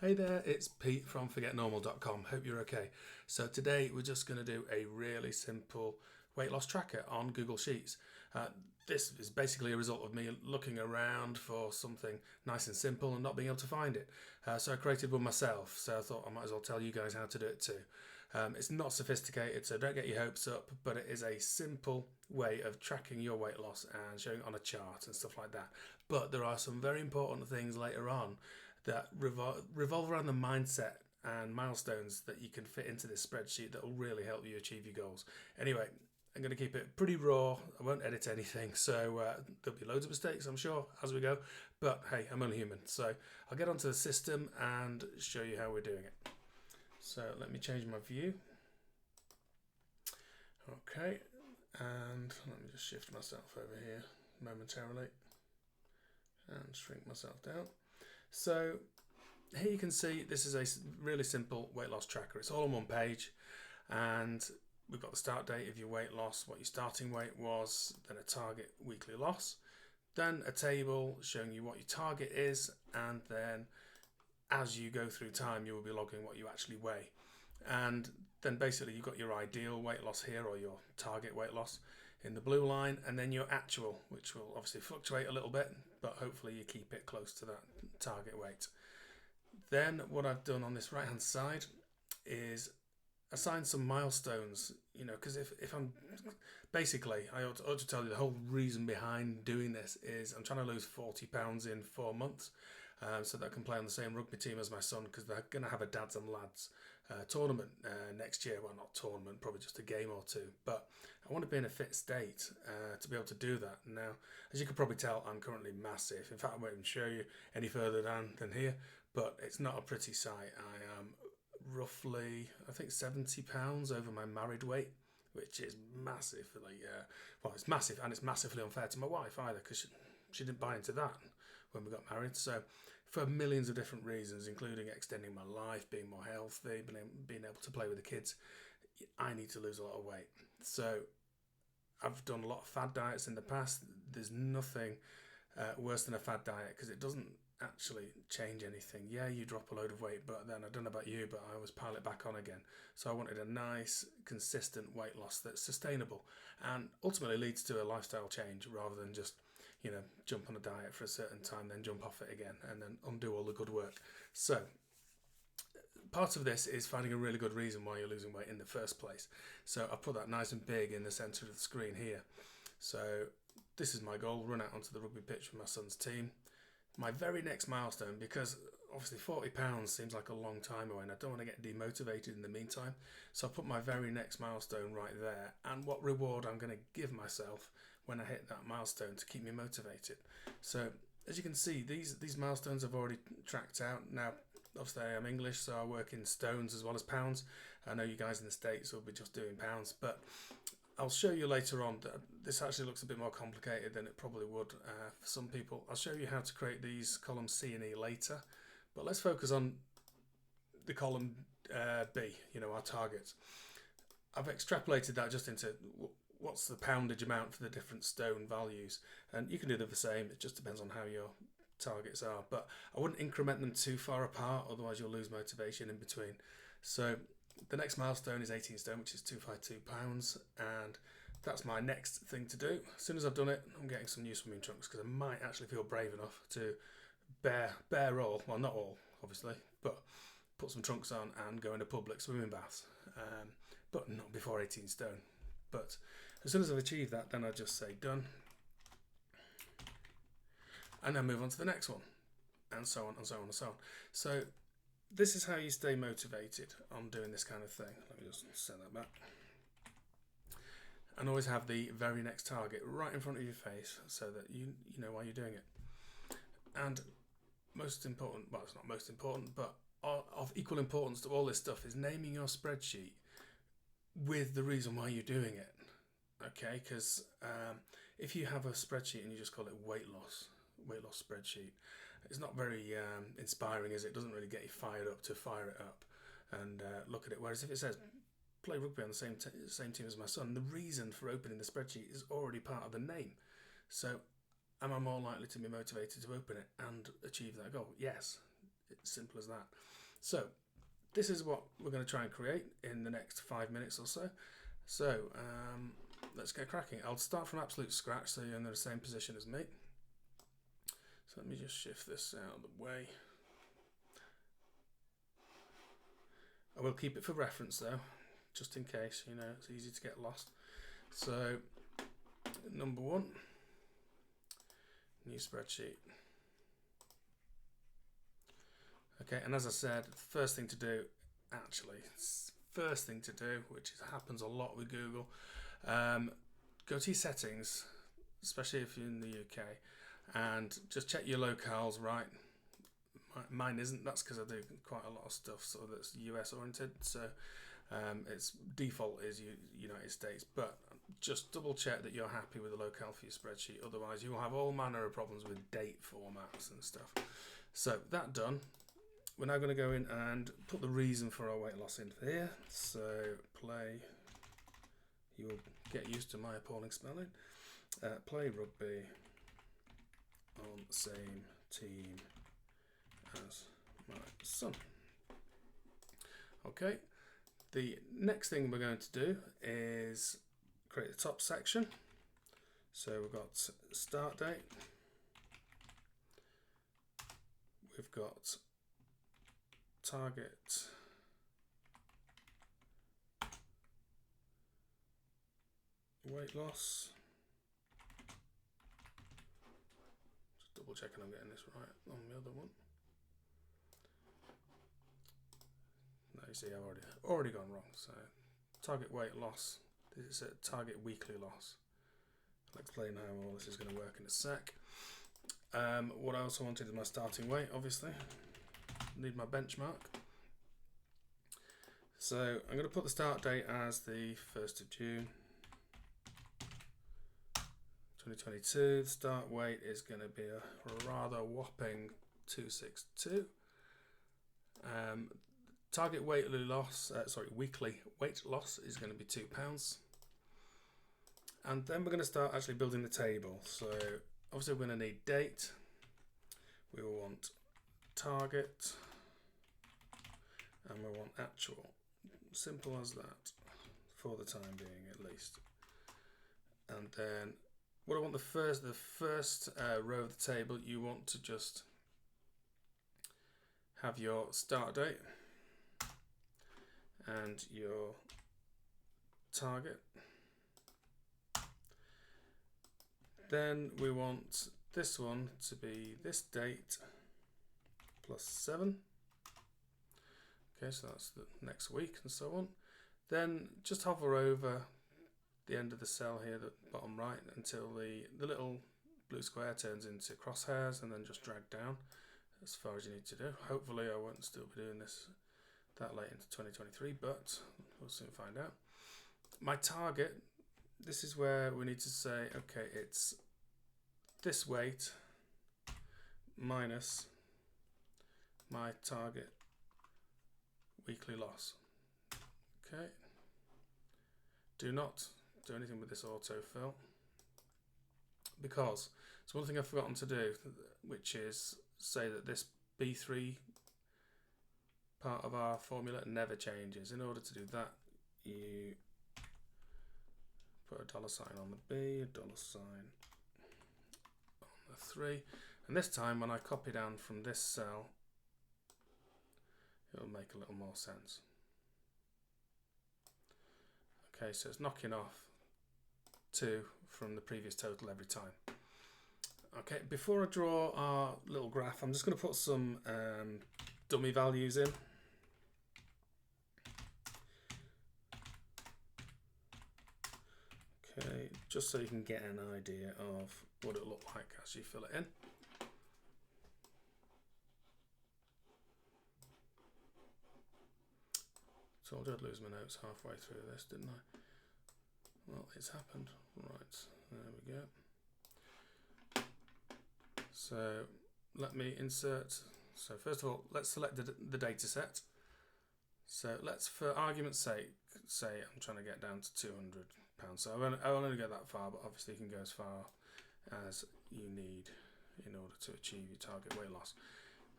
Hey there, it's Pete from forgetnormal.com. Hope you're okay. So today we're just going to do a really simple weight loss tracker on Google Sheets. This is basically a result of me looking around for something nice and simple and not being able to find it. So I created one myself, so I thought I might as well tell you guys how to do it too. It's not sophisticated, so don't get your hopes up, but it is a simple way of tracking your weight loss and showing it on a chart and stuff like that. But there are some very important things later on that revolve around the mindset and milestones that you can fit into this spreadsheet that will really help you achieve your goals. Anyway, I'm going to keep it pretty raw. I won't edit anything, so there'll be loads of mistakes, I'm sure, as we go. But hey, I'm only human, so I'll get onto the system and show you how we're doing it. So let me change my view. Okay, and let me just shift myself over here momentarily and shrink myself down. So here you can see this is a really simple weight loss tracker. It's all on one page, and we've got the start date of your weight loss, what your starting weight was, then a target weekly loss, then a table showing you what your target is, and then as you go through time you will be logging what you actually weigh. And then basically you've got your ideal weight loss here, or your target weight loss in the blue line, and then your actual, which will obviously fluctuate a little bit, but hopefully you keep it close to that target weight. Then what I've done on this right hand side is assign some milestones, because if I'm basically, I ought to tell you the whole reason behind doing this is I'm trying to lose 40 pounds in 4 months, so that I can play on the same rugby team as my son, because they're going to have a dads and lads tournament next year. Well, not tournament, probably just a game or two, but I want to be in a fit state to be able to do that. Now, as you can probably tell, I'm currently massive. In fact, I won't even show you any further down than here, but it's not a pretty sight. I am roughly, I think, 70 pounds over my married weight, which is massive. It's massive, and it's massively unfair to my wife either, because she didn't buy into that when we got married. So for millions of different reasons, including extending my life, being more healthy, being able to play with the kids, I need to lose a lot of weight. So I've done a lot of fad diets in the past. There's nothing worse than a fad diet, because it doesn't actually change anything. Yeah, you drop a load of weight, but then I don't know about you, but I always pile it back on again. So I wanted a nice, consistent weight loss that's sustainable and ultimately leads to a lifestyle change, rather than just jump on a diet for a certain time, then jump off it again, and then undo all the good work. So part of this is finding a really good reason why you're losing weight in the first place. So I put that nice and big in the centre of the screen here. So this is my goal: run out onto the rugby pitch with my son's team. My very next milestone, because obviously 40 pounds seems like a long time away and I don't want to get demotivated in the meantime, so I put my very next milestone right there, and what reward I'm going to give myself when I hit that milestone to keep me motivated. So as you can see, these milestones I've already tracked out. Now obviously I am English, so I work in stones as well as pounds. I know you guys in the States will be just doing pounds, but I'll show you later on that this actually looks a bit more complicated than it probably would for some people. I'll show you how to create these columns C and E later, but let's focus on the column B, our targets. I've extrapolated that just into what's the poundage amount for the different stone values, and you can do the same. It just depends on how your targets are, but I wouldn't increment them too far apart, otherwise you'll lose motivation in between. So the next milestone is 18 stone, which is 252 pounds, and that's my next thing to do. As soon as I've done it, I'm getting some new swimming trunks, because I might actually feel brave enough to bear all, well, not all obviously, but put some trunks on and go in a public swimming bath, but not before 18 stone. But as soon as I've achieved that, then I just say done, and then move on to the next one, and so on and so on and so on. So this is how you stay motivated on doing this kind of thing. Let me just set that back. And always have the very next target right in front of your face, so that you know why you're doing it. And most important, well, it's not most important, but of equal importance to all this stuff is naming your spreadsheet with the reason why you're doing it. Okay, because if you have a spreadsheet and you just call it weight loss spreadsheet, it's not very inspiring, is it? It doesn't really get you fired up to fire it up and look at it. Whereas if it says play rugby on the same team as my son, the reason for opening the spreadsheet is already part of the name. So am I more likely to be motivated to open it and achieve that goal? Yes. It's simple as that. So this is what we're going to try and create in the next 5 minutes or so. So let's get cracking. I'll start from absolute scratch so you're in the same position as me. So let me just shift this out of the way. I will keep it for reference though, just in case, you know, it's easy to get lost. So number 1, new spreadsheet. Okay, and as I said, first thing to do, which happens a lot with Google, go to your settings, especially if you're in the UK, and just check your locales right. Mine isn't. That's because I do quite a lot of stuff sort of that's US oriented, so its default is United States, but just double check that you're happy with the locale for your spreadsheet, otherwise you'll have all manner of problems with date formats and stuff. So that done, we're now going to go in and put the reason for our weight loss in here. So play, you will get used to my appalling spelling, play rugby on the same team as my son. Okay, the next thing we're going to do is create the top section. So we've got start date, we've got target, weight loss. Just double checking I'm getting this right on the other one. No, you see I've already gone wrong. So target weight loss, this is a target weekly loss. I'll explain how all this is going to work in a sec. What I also wanted is my starting weight, obviously. Need my benchmark. So I'm going to put the start date as the 1st of June 2022. The start weight is going to be a rather whopping 262. Target weekly loss is going to be £2. And then we're going to start actually building the table. So obviously we're going to need date. We will want target, and we want actual. Simple as that, for the time being at least. And then what I want the first row of the table, you want to just have your start date and your target. Then we want this one to be this date plus 7. Okay, so that's the next week and so on. Then just hover over the end of the cell here, the bottom right, until the little blue square turns into crosshairs, and then just drag down as far as you need to do. Hopefully I won't still be doing this that late into 2023, but we'll soon find out. My target, this is where we need to say, okay, it's this weight minus my target weekly loss. Okay. Do not do anything with this autofill, because it's one thing I've forgotten to do, which is say that this B3 part of our formula never changes. In order to do that, you put a $sign on the B, a $sign on the 3, and this time when I copy down from this cell, it'll make a little more sense. Okay, so it's knocking off 2 from the previous total every time. Okay, before I draw our little graph, I'm just going to put some dummy values in. Okay, just so you can get an idea of what it'll look like as you fill it in. So I did lose my notes halfway through this, didn't I? Well, it's happened. Right, there we go. So let me insert. So first of all, let's select the data set. So let's, for argument's sake, say I'm trying to get down to £200. So I'll only get that far, but obviously you can go as far as you need in order to achieve your target weight loss.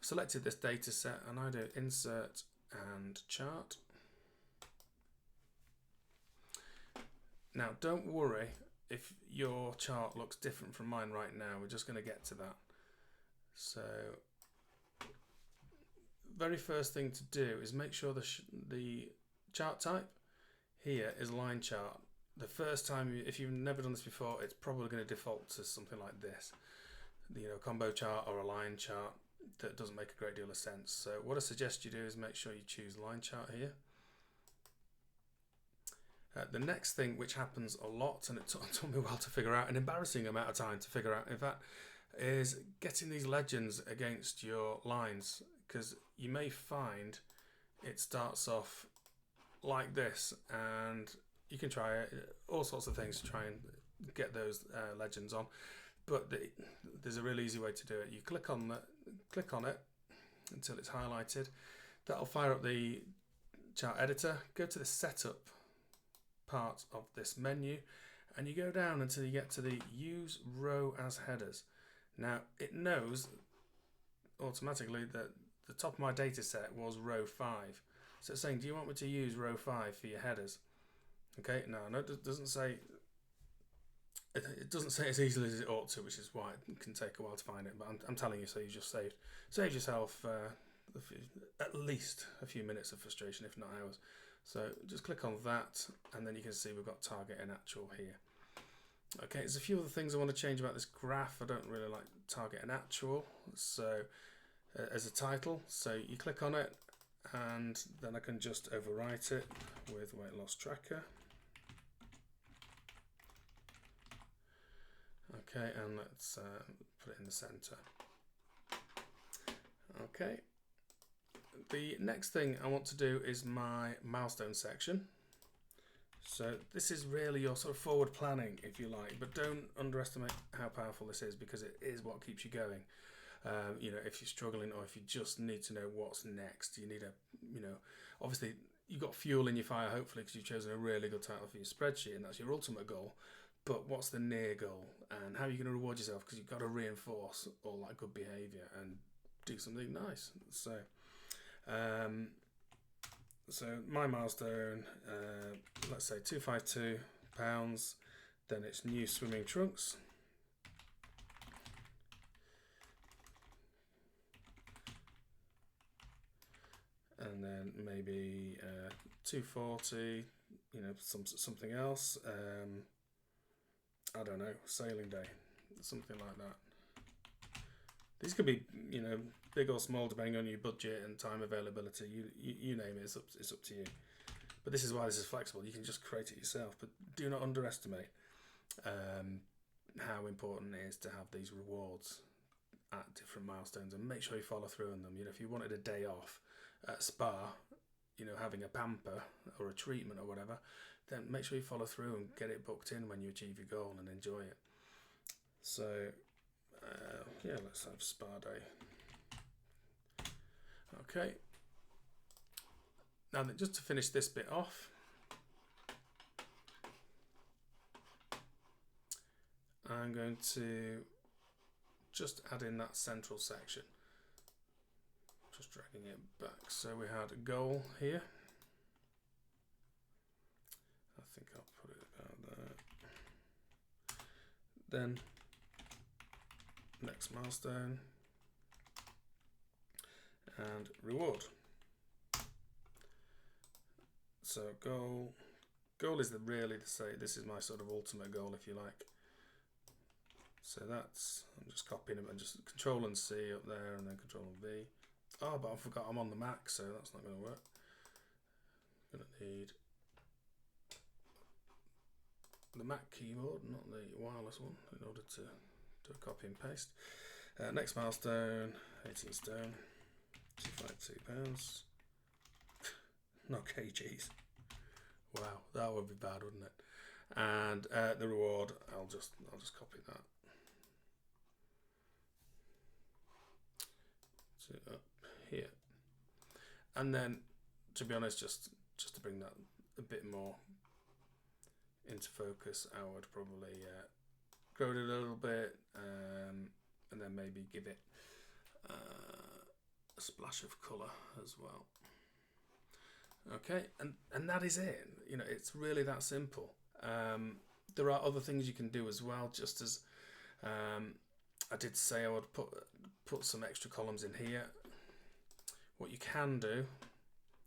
selected this data set, and I do insert and chart. Now don't worry if your chart looks different from mine right now, we're just going to get to that. So very first thing to do is make sure the chart type here is line chart. The first time, if you've never done this before, it's probably going to default to something like this, combo chart or a line chart. That doesn't make a great deal of sense. So what I suggest you do is make sure you choose line chart here. The next thing, which happens a lot, and it took me a while to figure out, an embarrassing amount of time to figure out, in fact, is getting these legends against your lines, because you may find it starts off like this, and you can try all sorts of things to try and get those legends on, but there's a really easy way to do it. You click on it until it's highlighted. That'll fire up the chart editor. Go to the setup part of this menu, and you go down until you get to the use row as headers. Now it knows automatically that the top of my data set was row 5, so it's saying, do you want me to use row 5 for your headers? Okay, no, it doesn't say. It doesn't say as easily as it ought to, which is why it can take a while to find it. But I'm telling you, so you just saved yourself at least a few minutes of frustration, if not hours. So just click on that, and then you can see we've got target and actual here. Okay, there's a few other things I want to change about this graph. I don't really like target and actual, so as a title. So you click on it, and then I can just overwrite it with weight loss tracker. Okay, and let's put it in the center. Okay. The next thing I want to do is my milestone section. So this is really your sort of forward planning, if you like, but don't underestimate how powerful this is, because it is what keeps you going. If you're struggling, or if you just need to know what's next, you need obviously you've got fuel in your fire, hopefully, because you've chosen a really good title for your spreadsheet, and that's your ultimate goal. But what's the near goal, and how are you going to reward yourself? Because you've got to reinforce all that good behaviour and do something nice. So my milestone, let's say 252 pounds, then it's new swimming trunks. And then maybe 240, something else. I don't know, sailing day, something like that. These could be, big or small, depending on your budget and time availability. You name it, it's up to you. But this is why this is flexible. You can just create it yourself. But do not underestimate how important it is to have these rewards at different milestones, and make sure you follow through on them. If you wanted a day off at a spa, having a pamper or a treatment or whatever, then make sure you follow through and get it booked in when you achieve your goal and enjoy it. So let's have spa day. Okay. Now then, just to finish this bit off, I'm going to just add in that central section. Just dragging it back. So we had a goal here. I think I'll put it about there. Then next milestone and reward. So goal is really to say this is my sort of ultimate goal, if you like. So I'm just copying them, and just Control and C up there, and then Control and V. Oh, but I forgot I'm on the Mac, so that's not going to work. I'm going to need the Mac keyboard, not the wireless one, in order to do a copy and paste. Next milestone, 18 stone, 252 pounds. Not kgs. Wow, that would be bad, wouldn't it? And the reward, I'll just copy that. So up here, and then, to be honest, just to bring that a bit more into focus, I would probably grow it a little bit, and then maybe give it a splash of colour as well. Okay, and that is it. You know, it's really that simple. There are other things you can do as well, just as I did say I would put some extra columns in here. What you can do,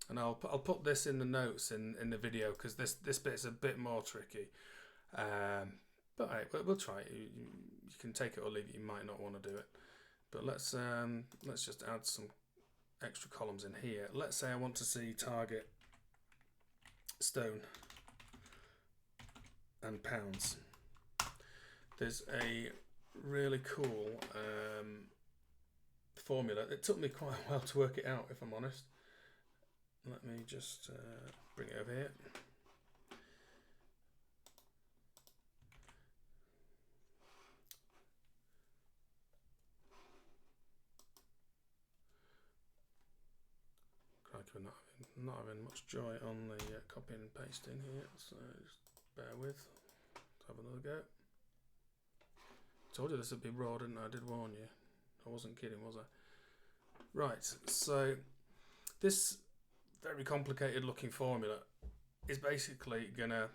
and I'll put this in the notes in the video, because this bit's a bit more tricky. But hey, we'll try it. You can take it or leave it. You might not want to do it. But let's just add some extra columns in here. Let's say I want to see target, stone, and pounds. There's a really cool formula. It took me quite a while to work it out, if I'm honest. Let me just bring it over here. We're not having much joy on the copying and pasting here, so just bear with. Let's have another go. Told you this would be raw, didn't I? I did warn you. I wasn't kidding, was I? Right, so this very complicated looking formula is basically going to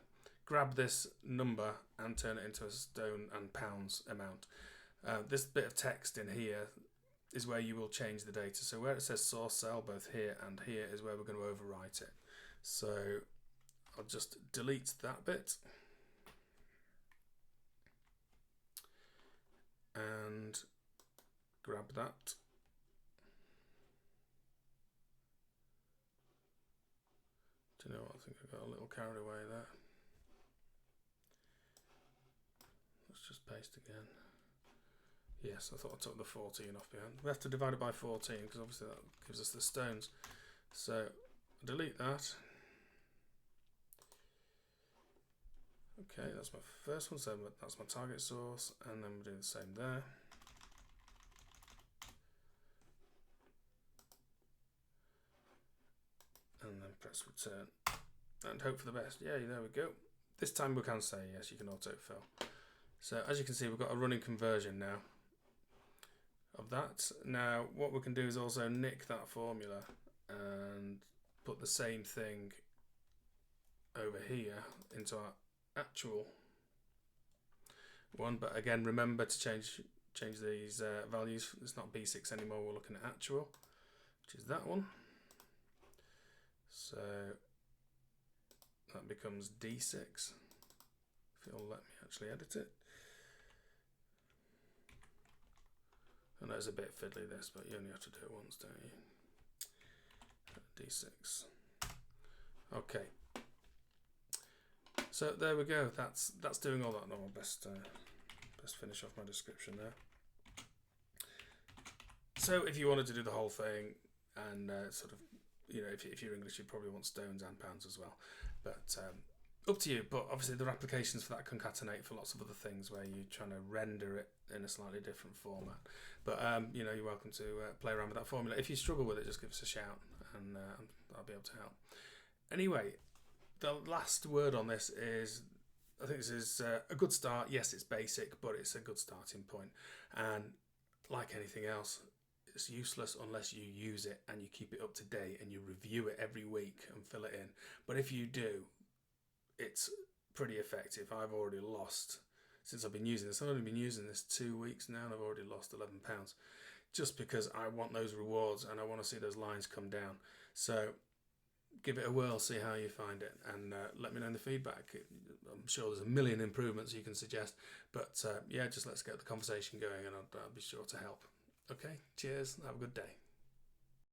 grab this number and turn it into a stone and pounds amount. This bit of text in here is where you will change the data. So where it says source cell, both here and here, is where we're going to overwrite it. So I'll just delete that bit. And grab that. Do you know what? I think I got a little carried away there. Let's just paste again. Yes, I thought I took the 14 off behind. We have to divide it by 14 because obviously that gives us the stones. So delete that. Okay, that's my first one. So that's my target source, and then we'll do the same there. And then press return and hope for the best. Yeah, there we go. This time we can say yes, you can autofill. So as you can see, we've got a running conversion now of that. Now what we can do is also nick that formula and put the same thing over here into our actual one, but again remember to change these values. It's not B6 anymore, we're looking at actual, which is that one. So that becomes D6 if you'll let me actually edit it. I know it's a bit fiddly this, but you only have to do it once, don't you? D6. Okay. So there we go. That's doing all that. No, I'll best finish off my description there. So if you wanted to do the whole thing and sort of, you know, if you're English, you probably want stones and pounds as well. But up to you. But obviously there are applications for that concatenate for lots of other things where you're trying to render it in a slightly different format. But you know, you're welcome to play around with that formula. If you struggle with it, just give us a shout and I'll be able to help. Anyway, the last word on this is, I think this is a good start. Yes, it's basic, but it's a good starting point. And like anything else, it's useless unless you use it and you keep it up to date and you review it every week and fill it in. But if you do, it's pretty effective. I've already lost, since I've been using this, I've only been using this 2 weeks now, and I've already lost £11 just because I want those rewards and I want to see those lines come down. So give it a whirl, see how you find it, and let me know in the feedback. I'm sure there's a million improvements you can suggest, but yeah, just let's get the conversation going and I'll be sure to help. Okay, cheers, have a good day.